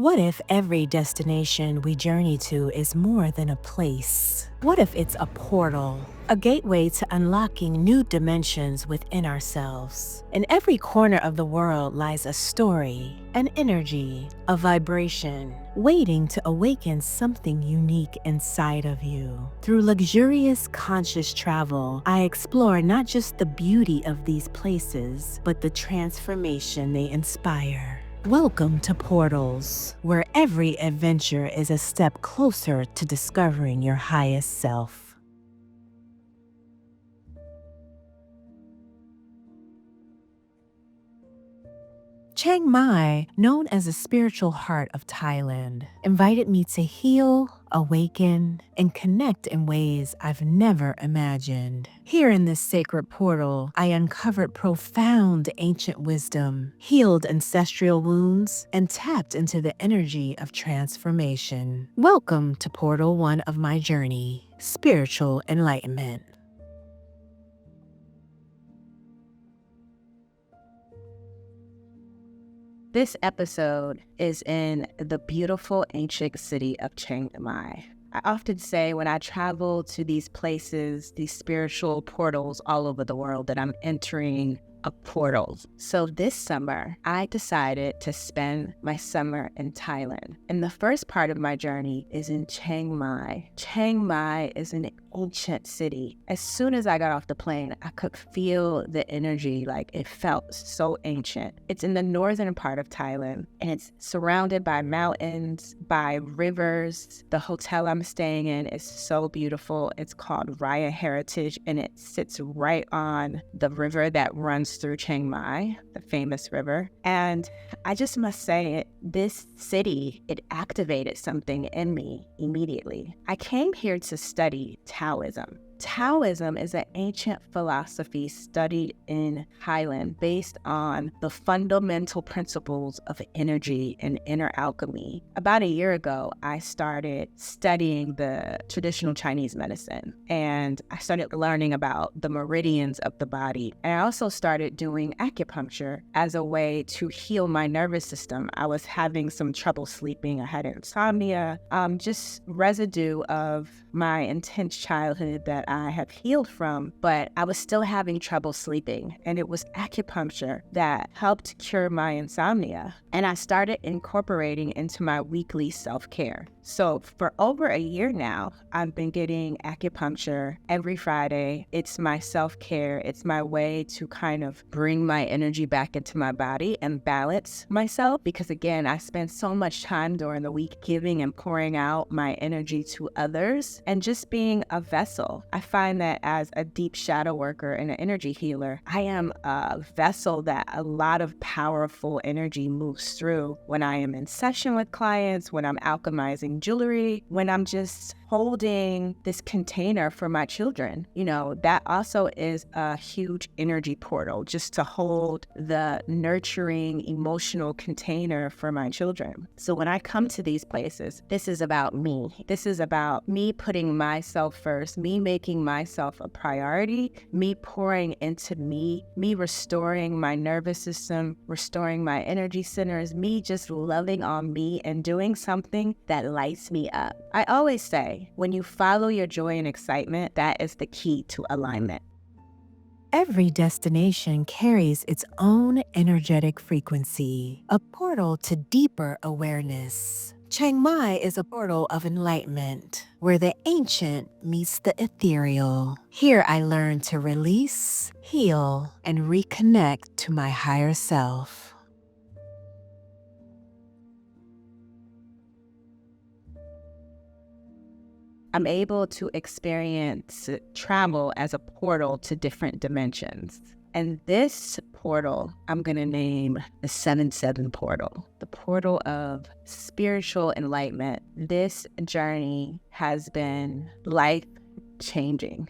What if every destination we journey to is more than a place? What if it's a portal, a gateway to unlocking new dimensions within ourselves? In every corner of the world lies a story, an energy, a vibration, waiting to awaken something unique inside of you. Through luxurious conscious travel, I explore not just the beauty of these places, but the transformation they inspire. Welcome to Portals, where every adventure is a step closer to discovering your highest self. Chiang Mai, known as the spiritual heart of Thailand, invited me to heal, awaken, and connect in ways I've never imagined. Here in this sacred portal, I uncovered profound ancient wisdom, healed ancestral wounds, and tapped into the energy of transformation. Welcome to Portal 1 of my journey, Spiritual Enlightenment. This episode is in the beautiful ancient city of Chiang Mai. I often say when I travel to these places, these spiritual portals all over the world, that I'm entering a portal. So this summer, I decided to spend my summer in Thailand. And the first part of my journey is in Chiang Mai. Chiang Mai is an ancient city. As soon as I got off the plane, I could feel the energy, like it felt so ancient. It's in the northern part of Thailand, and it's surrounded by mountains, by rivers. The hotel I'm staying in is so beautiful. It's called Raya Heritage, and it sits right on the river that runs through Chiang Mai, the famous river. And I just must say, this city, it activated something in me immediately. I came here to study Taoism. Taoism is an ancient philosophy studied in Thailand based on the fundamental principles of energy and inner alchemy. About a year ago, I started studying the traditional Chinese medicine, and I started learning about the meridians of the body. And I also started doing acupuncture as a way to heal my nervous system. I was having some trouble sleeping. I had insomnia, just residue of my intense childhood that I have healed from, but I was still having trouble sleeping. And it was acupuncture that helped cure my insomnia. And I started incorporating into my weekly self-care. So for over a year now, I've been getting acupuncture every Friday. It's my self-care. It's my way to kind of bring my energy back into my body and balance myself, because again, I spend so much time during the week giving and pouring out my energy to others and just being a vessel. I find that as a deep shadow worker and an energy healer, I am a vessel that a lot of powerful energy moves through when I am in session with clients, when I'm alchemizing jewelry, when I'm just holding this container for my children. You know, that also is a huge energy portal, just to hold the nurturing emotional container for my children. So when I come to these places, this is about me. This is about me putting myself first, me making myself a priority, me pouring into me restoring my nervous system, restoring my energy centers, me just loving on me and doing something that lights me up. I always say, when you follow your joy and excitement, that is the key to alignment. Every destination carries its own energetic frequency, a portal to deeper awareness. Chiang Mai is a portal of enlightenment, where the ancient meets the ethereal. Here I learn to release, heal, and reconnect to my higher self. I'm able to experience travel as a portal to different dimensions. And this portal, I'm going to name the 7-7 portal, the portal of spiritual enlightenment. This journey has been life-changing.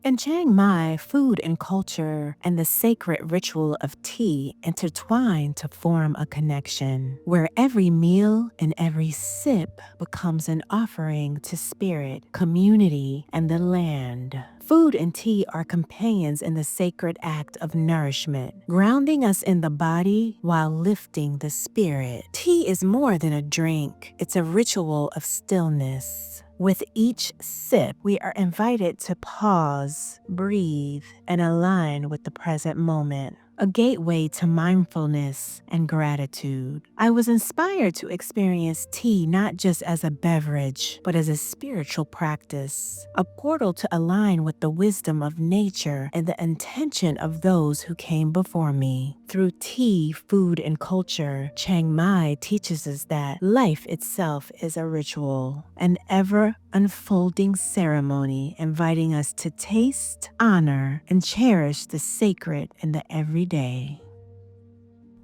In Chiang Mai, food and culture and the sacred ritual of tea intertwine to form a connection, where every meal and every sip becomes an offering to spirit, community, and the land. Food and tea are companions in the sacred act of nourishment, grounding us in the body while lifting the spirit. Tea is more than a drink, it's a ritual of stillness. With each sip, we are invited to pause, breathe, and align with the present moment, a gateway to mindfulness and gratitude. I was inspired to experience tea not just as a beverage, but as a spiritual practice, a portal to align with the wisdom of nature and the intention of those who came before me. Through tea, food, and culture, Chiang Mai teaches us that life itself is a ritual, an ever unfolding ceremony inviting us to taste, honor, and cherish the sacred in the everyday.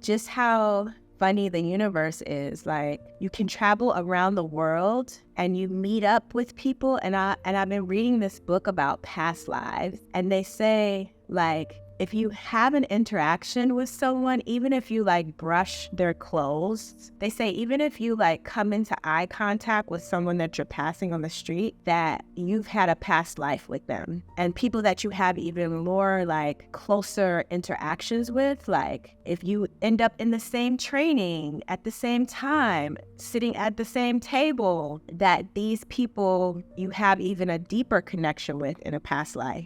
Just how funny the universe is. Like, you can travel around the world and you meet up with people, and I've been reading this book about past lives, and they say, like, if you have an interaction with someone, even if you like brush their clothes, they say even if you like come into eye contact with someone that you're passing on the street, that you've had a past life with them. And people that you have even more like closer interactions with, like if you end up in the same training at the same time, sitting at the same table, that these people you have even a deeper connection with in a past life.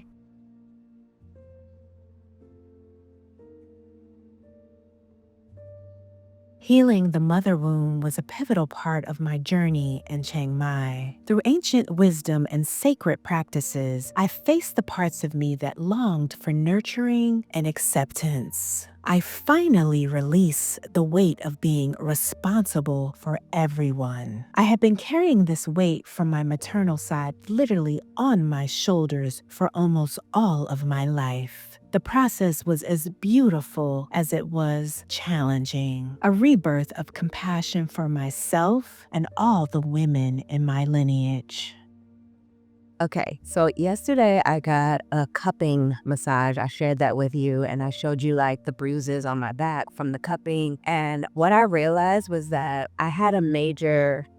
Healing the mother wound was a pivotal part of my journey in Chiang Mai. Through ancient wisdom and sacred practices, I faced the parts of me that longed for nurturing and acceptance. I finally released the weight of being responsible for everyone. I had been carrying this weight from my maternal side literally on my shoulders for almost all of my life. The process was as beautiful as it was challenging, a rebirth of compassion for myself and all the women in my lineage. Okay, so yesterday I got a cupping massage. I shared that with you, and I showed you like the bruises on my back from the cupping. And what I realized was that I had a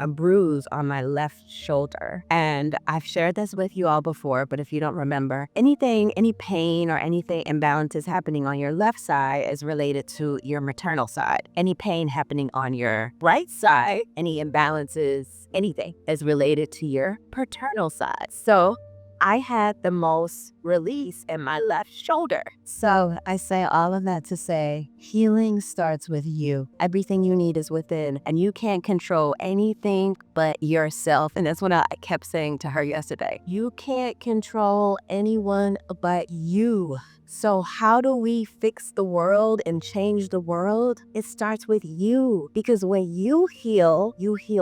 bruise on my left shoulder. And I've shared this with you all before, but if you don't remember, any pain or anything imbalances happening on your left side is related to your maternal side. Any pain happening on your right side, any imbalances, anything is related to your paternal side. So I had the most release in my left shoulder. So I say all of that to say healing starts with you. Everything you need is within, and you can't control anything but yourself. And that's what I kept saying to her yesterday. You can't control anyone but you. So how do we fix the world and change the world? It starts with you. Because when you heal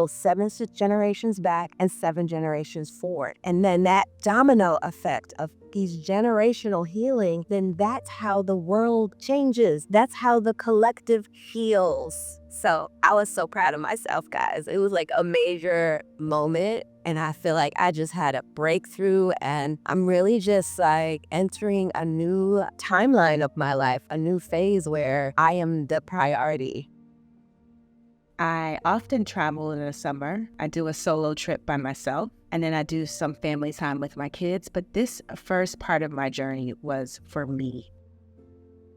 7 generations back and 7 generations forward. And then that domino effect of these generational healing, then that's how the world changes. That's how the collective heals. So I was so proud of myself, guys. It was like a major moment. And I feel like I just had a breakthrough, and I'm really just like entering a new timeline of my life, a new phase where I am the priority. I often travel in the summer. I do a solo trip by myself, and then I do some family time with my kids. But this first part of my journey was for me.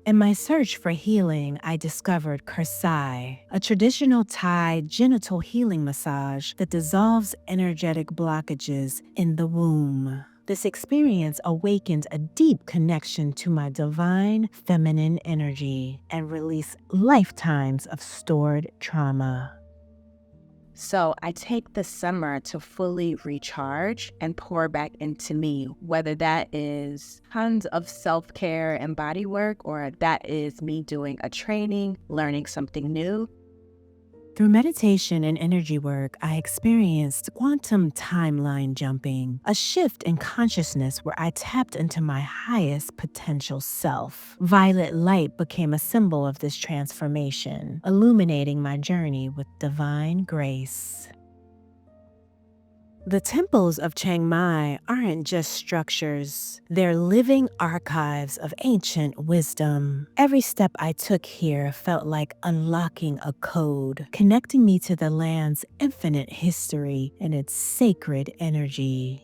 In my search for healing, I discovered Karsai, a traditional Thai genital healing massage that dissolves energetic blockages in the womb. This experience awakened a deep connection to my divine feminine energy and released lifetimes of stored trauma. So I take the summer to fully recharge and pour back into me, whether that is tons of self-care and body work, or that is me doing a training, learning something new. Through meditation and energy work, I experienced quantum timeline jumping, a shift in consciousness where I tapped into my highest potential self. Violet light became a symbol of this transformation, illuminating my journey with divine grace. The temples of Chiang Mai aren't just structures, they're living archives of ancient wisdom. Every step I took here felt like unlocking a code, connecting me to the land's infinite history and its sacred energy.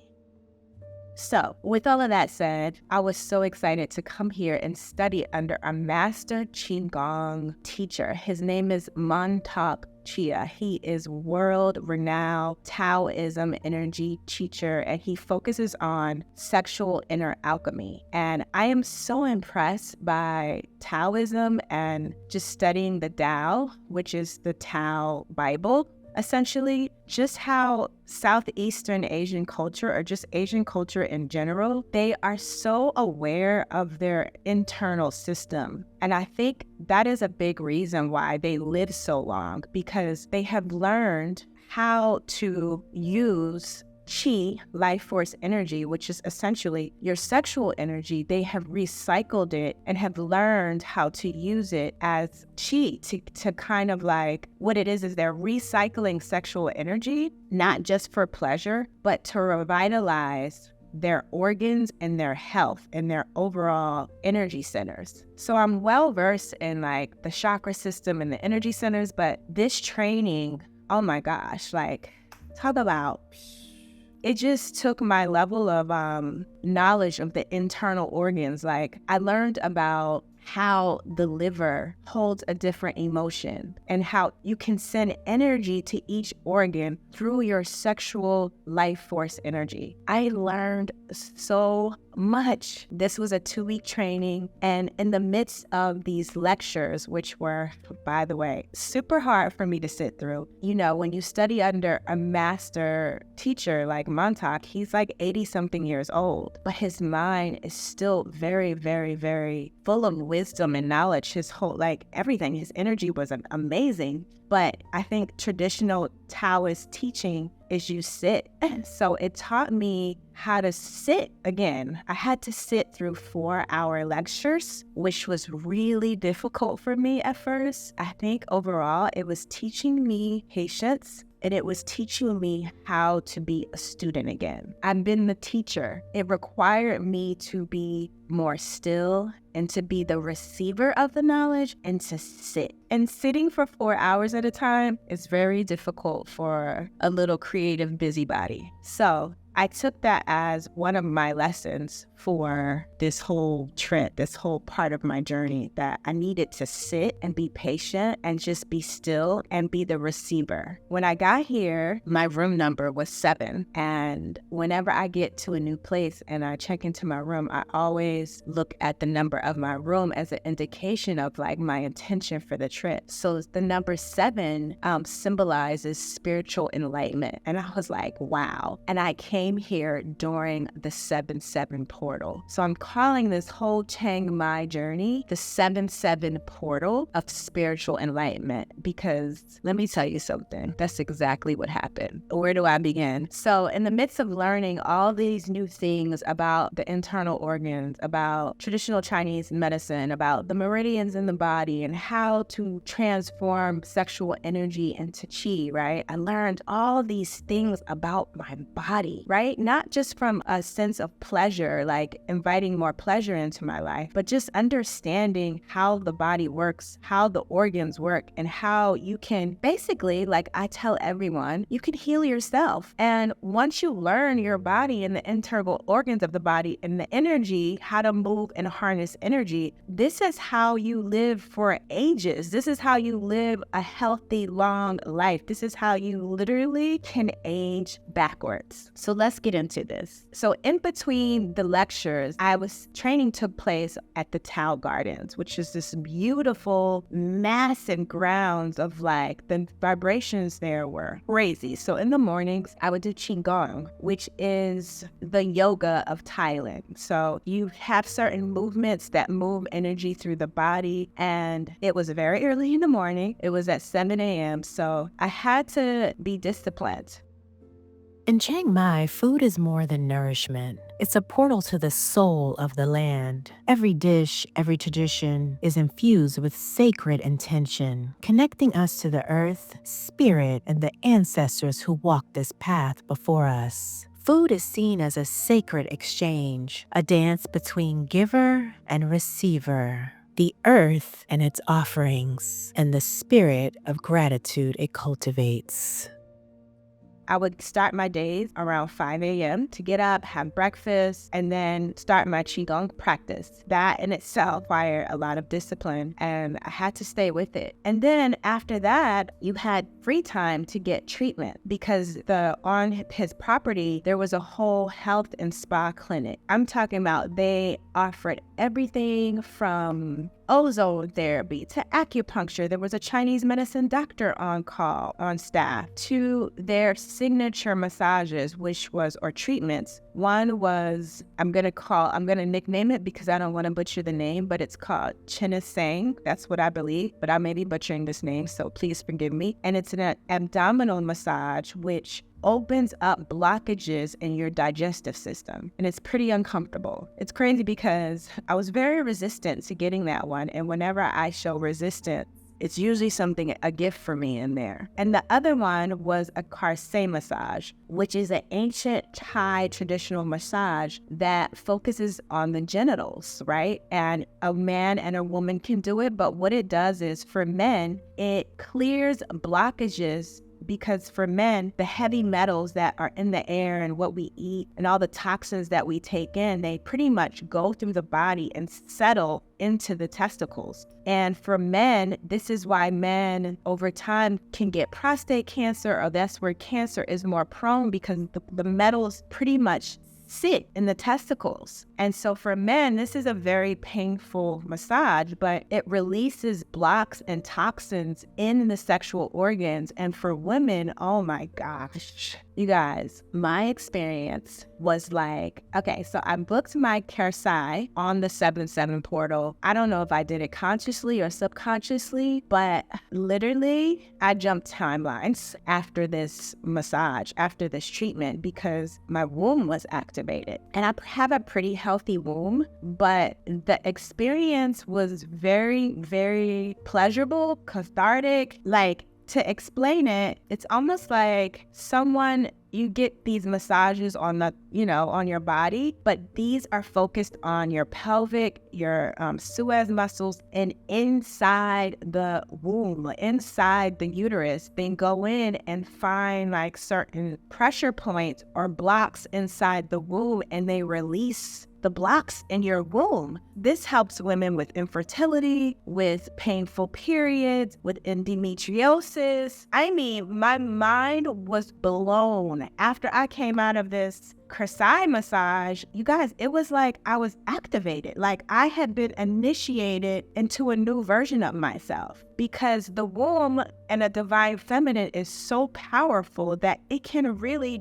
So, with all of that said, I was so excited to come here and study under a master Qi Gong teacher. His name is Montauk Chia. He is world-renowned Taoism energy teacher, and he focuses on sexual inner alchemy. And I am so impressed by Taoism and just studying the Tao, which is the Tao Bible. Essentially, just how Southeastern Asian culture, or just Asian culture in general, they are so aware of their internal system. And I think that is a big reason why they live so long, because they have learned how to use Qi, life force energy, which is essentially your sexual energy. They have recycled it and have learned how to use it as Qi to kind of like, what it is they're recycling sexual energy, not just for pleasure, but to revitalize their organs and their health and their overall energy centers. So I'm well versed in like the chakra system and the energy centers, but this training, oh my gosh, like talk about, it just took my level of knowledge of the internal organs. Like I learned about how the liver holds a different emotion and how you can send energy to each organ through your sexual life force energy. I learned so much. This was a 2-week training, and in the midst of these lectures, which were, by the way, super hard for me to sit through. You know, when you study under a master teacher like Montauk, he's like 80-something years old, but his mind is still very, very, very full of wisdom and knowledge. His whole, like everything, his energy was amazing. But I think traditional Taoist teaching is you sit. So it taught me how to sit again. I had to sit through 4-hour lectures, which was really difficult for me at first. I think overall it was teaching me patience, and it was teaching me how to be a student again. I've been the teacher. It required me to be more still and to be the receiver of the knowledge and to sit. And sitting for 4 hours at a time is very difficult for a little creative busybody. So I took that as one of my lessons for this whole trip, this whole part of my journey, that I needed to sit and be patient and just be still and be the receiver. When I got here, my room number was 7. And whenever I get to a new place and I check into my room, I always look at the number of my room as an indication of like my intention for the trip. So the number 7 symbolizes spiritual enlightenment. And I was like, wow. And I came here during the 7-7 portal. So I'm calling this whole Chiang Mai journey the 7-7 portal of spiritual enlightenment, because let me tell you something, that's exactly what happened. Where do I begin? So in the midst of learning all these new things about the internal organs, about traditional Chinese medicine, about the meridians in the body and how to transform sexual energy into Qi, right? I learned all these things about my body, right? Not just from a sense of pleasure, like inviting more pleasure into my life, but just understanding how the body works, how the organs work, and how you can basically, like I tell everyone, you can heal yourself. And once you learn your body and the internal organs of the body and the energy, how to move and harness energy, this is how you live for ages. This is how you live a healthy, long life. This is how you literally can age backwards. So let's get into this. So in between the lectures, training took place at the Tao Gardens, which is this beautiful, massive grounds of like, the vibrations there were crazy. So in the mornings, I would do Qi Gong, which is the yoga of Thailand. So you have certain movements that move energy through the body. And it was very early in the morning. It was at 7 a.m. So I had to be disciplined. In Chiang Mai, food is more than nourishment. It's a portal to the soul of the land. Every dish, every tradition is infused with sacred intention, connecting us to the earth, spirit, and the ancestors who walked this path before us. Food is seen as a sacred exchange, a dance between giver and receiver. The earth and its offerings, and the spirit of gratitude it cultivates. I would start my days around 5 a.m. to get up, have breakfast, and then start my Qi Gong practice. That in itself required a lot of discipline, and I had to stay with it. And then after that, you had free time to get treatment because on his property, there was a whole health and spa clinic. I'm talking about they offered everything from ozone therapy to acupuncture. There was a Chinese medicine doctor on call, on staff, to their signature massages, or treatments. One was, I'm going to nickname it because I don't want to butcher the name, but it's called Nei Tsang. That's what I believe, but I may be butchering this name, so please forgive me. And it's an abdominal massage, which opens up blockages in your digestive system. And it's pretty uncomfortable. It's crazy because I was very resistant to getting that one. And whenever I show resistance, it's usually a gift for me in there. And the other one was a Karsai Massage, which is an ancient Thai traditional massage that focuses on the genitals, right? And a man and a woman can do it. But what it does is, for men, it clears blockages. Because for men, the heavy metals that are in the air and what we eat and all the toxins that we take in, they pretty much go through the body and settle into the testicles. And for men, this is why men over time can get prostate cancer, or that's where cancer is more prone, because the metals pretty much sit in the testicles. And so for men, this is a very painful massage, but it releases blocks and toxins in the sexual organs. And for women, oh my gosh, you guys, my experience was like, okay, so I booked my Karsai on the 7/7 portal. I don't know if I did it consciously or subconsciously, but literally I jumped timelines after this massage, after this treatment, because my womb was activated. And I have a pretty healthy womb, but the experience was very, very pleasurable, cathartic. Like, to explain it, it's almost like you get these massages on on your body, but these are focused on your pelvic, your psoas muscles, and inside the womb, inside the uterus. They go in and find like certain pressure points or blocks inside the womb, and they release the blocks in your womb. This helps women with infertility, with painful periods, with endometriosis. I mean, my mind was blown after I came out of this Karsai massage. You guys, it was like I was activated, like I had been initiated into a new version of myself, because the womb and a divine feminine is so powerful that it can really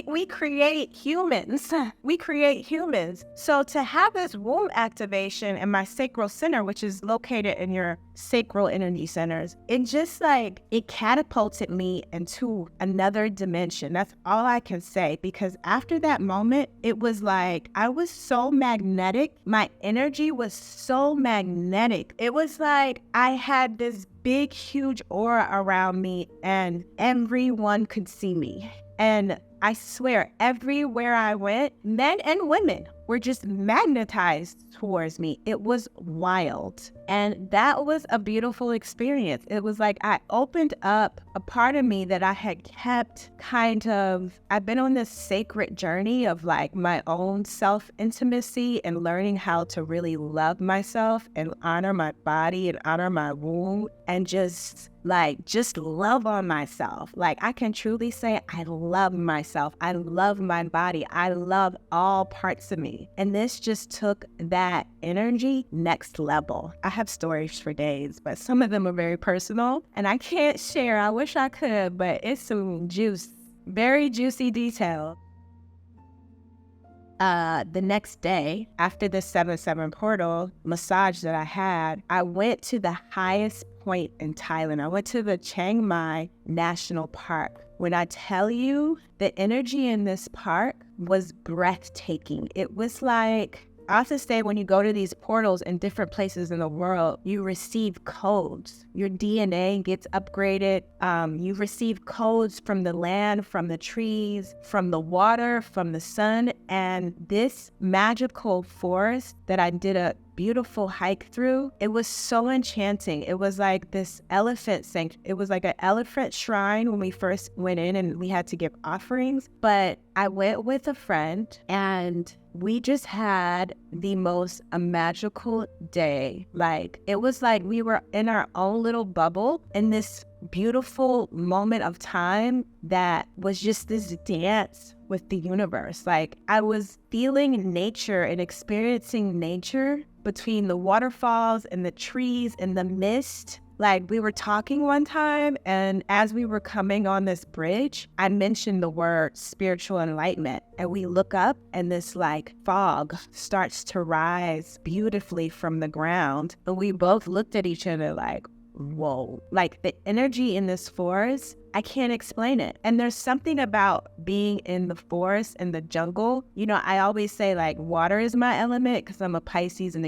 we create humans. We create humans. So to have this womb activation in my sacral center, which is located in your sacral energy centers, it catapulted me into another dimension. That's all I can say, because after that moment, it was like I was so magnetic. My energy was so magnetic. It was like I had this big, huge aura around me, and everyone could see me. And I swear, everywhere I went, men and women were just magnetized towards me. It was wild. And that was a beautiful experience. It was like I opened up a part of me that I had kept I've been on this sacred journey of like my own self-intimacy and learning how to really love myself and honor my body and honor my womb and just love on myself. Like, I can truly say I love myself. I love my body. I love all parts of me. And this just took that energy next level. I have stories for days, but some of them are very personal and I can't share. I wish I could, but it's some very juicy detail. The next day, after the 7/7 portal massage that I had, I went to the highest point in Thailand. I went to the Chiang Mai National Park, when I tell you, the energy in this park was breathtaking. It was like, I often say when you go to these portals in different places in the world, you receive codes. Your DNA gets upgraded. You receive codes from the land, from the trees, from the water, from the sun. And this magical forest that I did a beautiful hike through, it was so enchanting. It was like this it was like an elephant shrine when we first went in and we had to give offerings. But I went with a friend and we just had the most magical day. Like, it was like we were in our own little bubble in this beautiful moment of time that was just this dance with the universe. Like, I was feeling nature and experiencing nature between the waterfalls and the trees and the mist. Like, we were talking one time, and as we were coming on this bridge, I mentioned the word spiritual enlightenment. And we look up, and this like fog starts to rise beautifully from the ground. And we both looked at each other like, whoa. Like, the energy in this forest, I can't explain it. And there's something about being in the forest and the jungle. You know, I always say like water is my element because I'm a Pisces and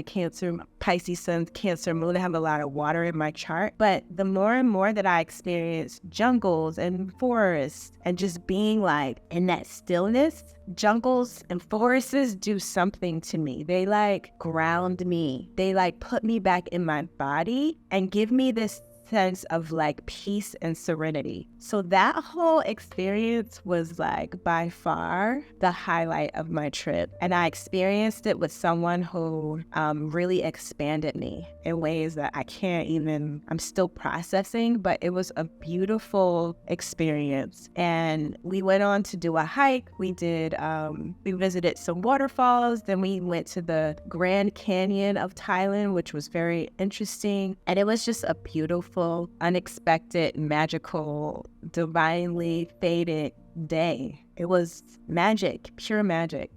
Pisces sun, Cancer moon. I have a lot of water in my chart. But the more and more that I experience jungles and forests and just being like in that stillness, jungles and forests do something to me. They like ground me. They like put me back in my body and give me this sense of like peace and serenity. So that whole experience was like by far the highlight of my trip. And I experienced it with someone who really expanded me in ways that I'm still processing, but it was a beautiful experience. And we went on to do a hike. We visited some waterfalls. Then we went to the Grand Canyon of Thailand, which was very interesting. And it was just a beautiful, unexpected, magical, divinely fated day. It was magic, pure magic.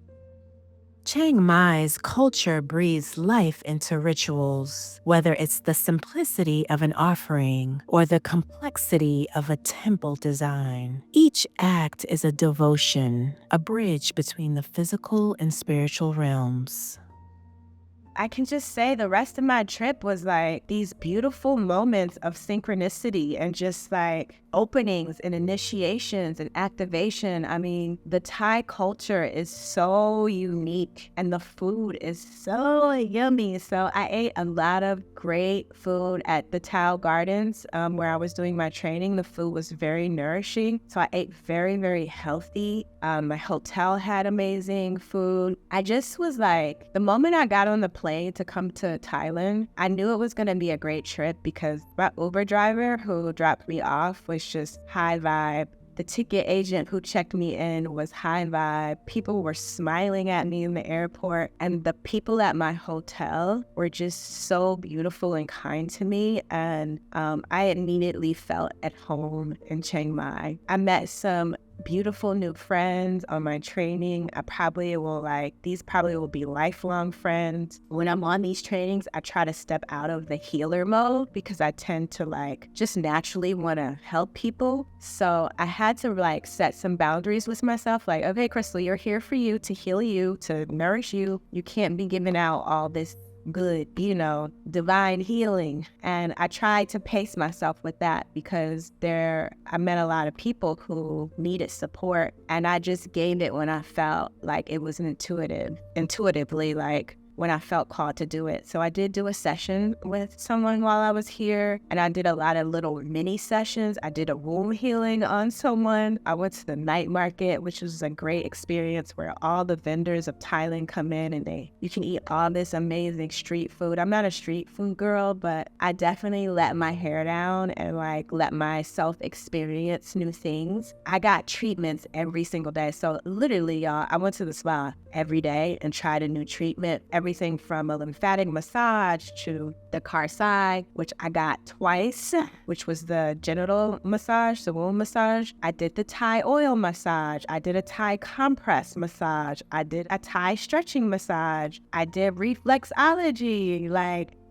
Chiang Mai's culture breathes life into rituals, whether it's the simplicity of an offering or the complexity of a temple design. Each act is a devotion, a bridge between the physical and spiritual realms. I can just say the rest of my trip was like these beautiful moments of synchronicity and just like openings and initiations and activation. I mean, the Thai culture is so unique and the food is so yummy. So I ate a lot of great food at the Tao Gardens where I was doing my training. The food was very nourishing. So I ate very, very healthy. My hotel had amazing food. I just was like, the moment I got on the plane to come to Thailand, I knew it was going to be a great trip because my Uber driver who dropped me off was just high vibe. The ticket agent who checked me in was high vibe. People were smiling at me in the airport. And the people at my hotel were just so beautiful and kind to me. And I immediately felt at home in Chiang Mai. I met some beautiful new friends on my training. These probably will be lifelong friends. When I'm on these trainings, I try to step out of the healer mode because I tend to just naturally want to help people. So I had to set some boundaries with myself. Like, okay, Crystal, you're here for you, to heal you, to nourish you. You can't be giving out all this good, divine healing. And I tried to pace myself with that because I met a lot of people who needed support, and I just gained it when I felt like it was intuitively, when I felt called to do it. So I did do a session with someone while I was here, and I did a lot of little mini sessions. I did a womb healing on someone. I went to the night market, which was a great experience where all the vendors of Thailand come in and you can eat all this amazing street food. I'm not a street food girl, but I definitely let my hair down and let myself experience new things. I got treatments every single day. So literally, y'all, I went to the spa every day and tried a new treatment. Everything from a lymphatic massage to the Karsai, which I got twice, which was the genital massage, the womb massage. I did the Thai oil massage. I did a Thai compress massage. I did a Thai stretching massage. I did reflexology.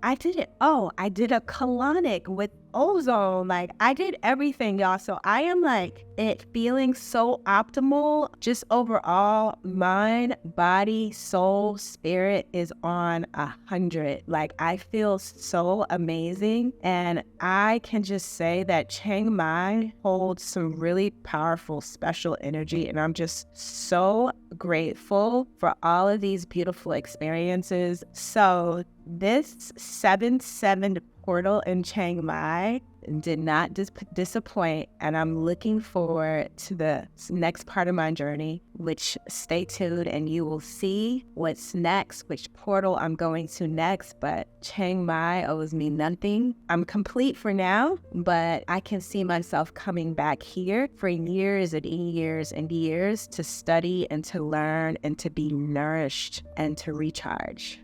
I did it. Oh, I did a colonic with ozone. Like, I did everything, y'all. So I am like feeling so optimal. Just overall, mind, body, soul, spirit is on 100. Like, I feel so amazing. And I can just say that Chiang Mai holds some really powerful, special energy. And I'm just so grateful for all of these beautiful experiences. So this 7/7 portal in Chiang Mai did not disappoint, and I'm looking forward to the next part of my journey, which stay tuned and you will see what's next, which portal I'm going to next. But Chiang Mai owes me nothing. I'm complete for now, but I can see myself coming back here for years and years and years to study and to learn and to be nourished and to recharge.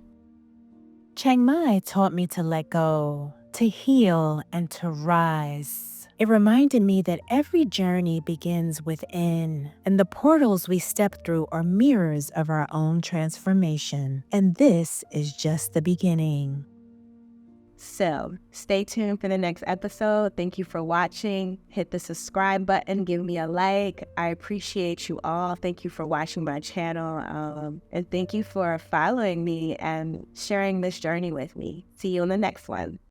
Chiang Mai taught me to let go, to heal, and to rise. It reminded me that every journey begins within, and the portals we step through are mirrors of our own transformation. And this is just the beginning. So stay tuned for the next episode. Thank you for watching. Hit the subscribe button. Give me a like. I appreciate you all. Thank you for watching my channel. And thank you for following me and sharing this journey with me. See you in the next one.